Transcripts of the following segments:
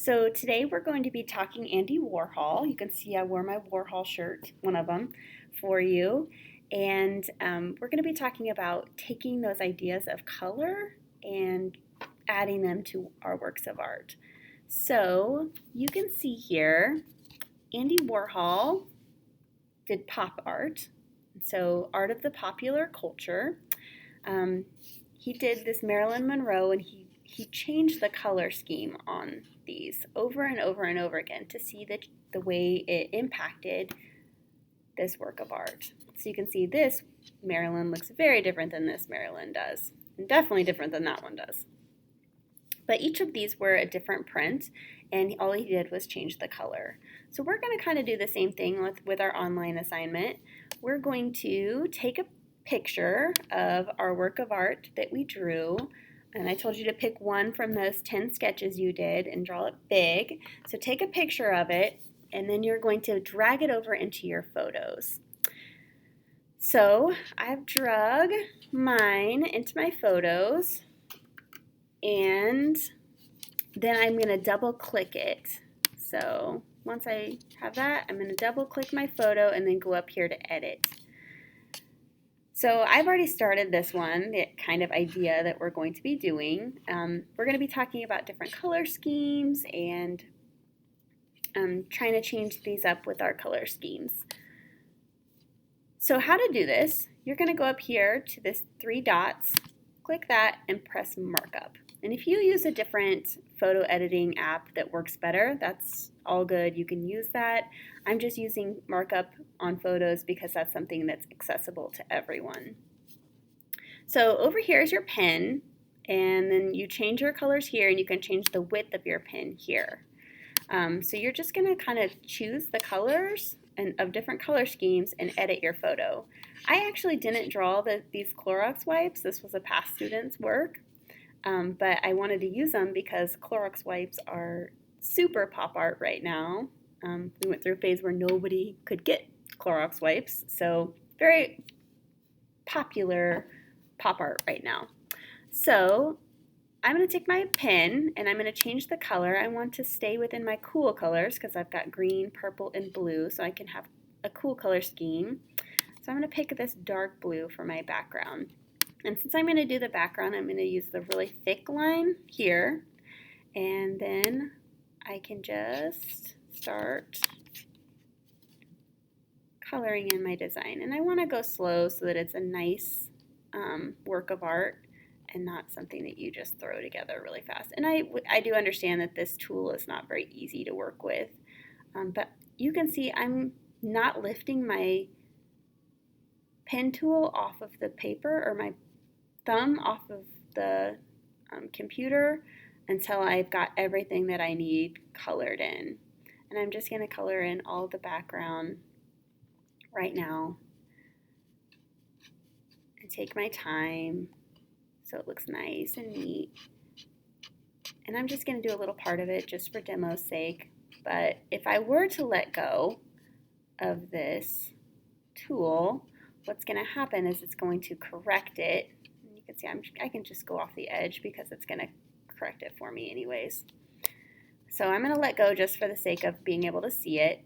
So today we're going to be talking Andy Warhol. You can see I wore my Warhol shirt, one of them, for you. And we're going to be talking about taking those ideas of color and adding them to our works of art. So you can see here, Andy Warhol did pop art. So art of the popular culture. He did this Marilyn Monroe, and he changed the color scheme on these over and over and over again to see the way it impacted this work of art. So you can see this Marilyn looks very different than this Marilyn does, and definitely different than that one does. But each of these were a different print, and all he did was change the color. So we're going to kind of do the same thing with our online assignment. We're going to take a picture of our work of art that we drew, and I told you to pick one from those 10 sketches you did and draw it big. So take a picture of it, and then you're going to drag it over into your photos. So I've drug mine into my photos, and then I'm going to double click it. So once I have that, I'm going to double click my photo and then go up here to edit. So I've already started this one, the kind of idea that we're going to be doing. We're going to be talking about different color schemes and trying to change these up with our color schemes. So how to do this, you're going to go up here to this 3 dots, click that, and press markup. And if you use a different photo editing app that works better, that's all good. You can use that. I'm just using markup on photos because that's something that's accessible to everyone. So over here is your pen, and then you change your colors here, and you can change the width of your pen here. So you're just going to kind of choose the colors of different color schemes and edit your photo. I actually didn't draw these Clorox wipes. This was a past student's work. But I wanted to use them because Clorox wipes are super pop art right now. We went through a phase where nobody could get Clorox wipes, so very popular pop art right now. So I'm going to take my pen and I'm going to change the color. I want to stay within my cool colors because I've got green, purple, and blue, so I can have a cool color scheme. So I'm going to pick this dark blue for my background. And since I'm going to do the background, I'm going to use the really thick line here, and then I can just start coloring in my design. And I want to go slow so that it's a nice work of art and not something that you just throw together really fast. And I do understand that this tool is not very easy to work with, but you can see I'm not lifting my pen tool off of the paper or my thumb off of the computer until I've got everything that I need colored in. And I'm just going to color in all the background right now and take my time so it looks nice and neat. And I'm just going to do a little part of it just for demo's sake. But if I were to let go of this tool, what's going to happen is it's going to correct it. You can see I can just go off the edge because it's going to correct it for me anyways. So I'm going to let go just for the sake of being able to see it.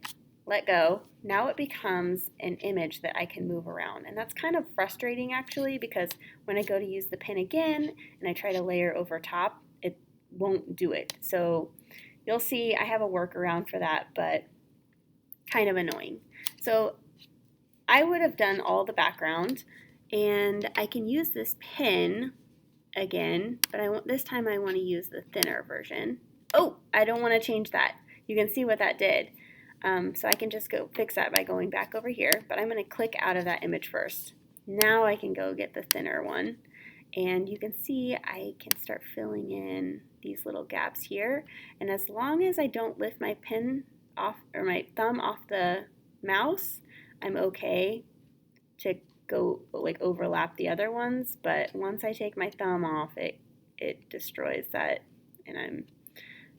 Let go. Now it becomes an image that I can move around. And that's kind of frustrating actually, because when I go to use the pen again and I try to layer over top, it won't do it. So you'll see I have a workaround for that, but kind of annoying. So I would have done all the background, and I can use this pen again, but this time I want to use the thinner version. Oh, I don't want to change that. You can see what that did. So I can just go fix that by going back over here, but I'm going to click out of that image first. Now I can go get the thinner one, and you can see I can start filling in these little gaps here, and as long as I don't lift my pen off or my thumb off the mouse, I'm okay to go like overlap the other ones, but once I take my thumb off, it destroys that, and I'm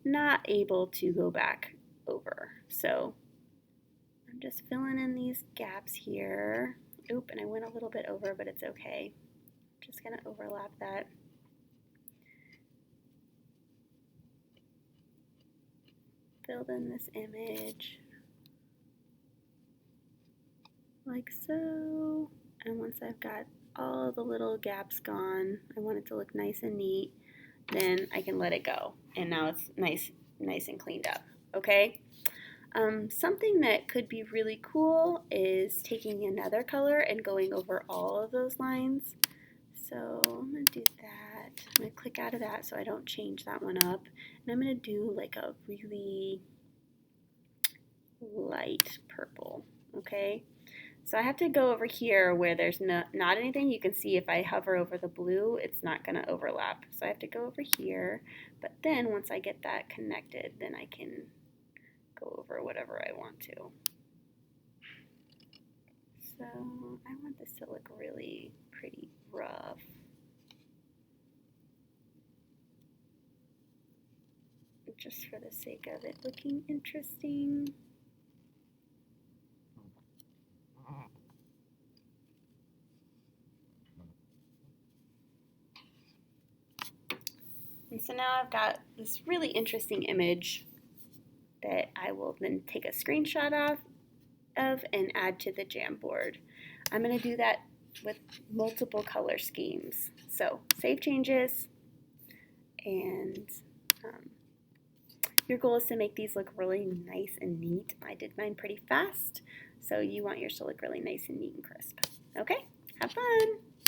not able to go back over. So I'm just filling in these gaps here. Oop, and I went a little bit over, but it's okay. Just gonna overlap that. filled in this image like so. And once I've got all the little gaps gone, I want it to look nice and neat, then I can let it go. And now it's nice and cleaned up, okay? Something that could be really cool is taking another color and going over all of those lines. So I'm going to do that. I'm going to click out of that so I don't change that one up. And I'm going to do like a really light purple, okay? So I have to go over here where there's not anything. You can see if I hover over the blue, it's not going to overlap. So I have to go over here. But then once I get that connected, then I can go over whatever I want to. So I want this to look really pretty rough. Just for the sake of it looking interesting. And so now I've got this really interesting image that I will then take a screenshot of and add to the Jamboard. I'm going to do that with multiple color schemes. So save changes, and your goal is to make these look really nice and neat. I did mine pretty fast, so you want yours to look really nice and neat and crisp. Okay, have fun!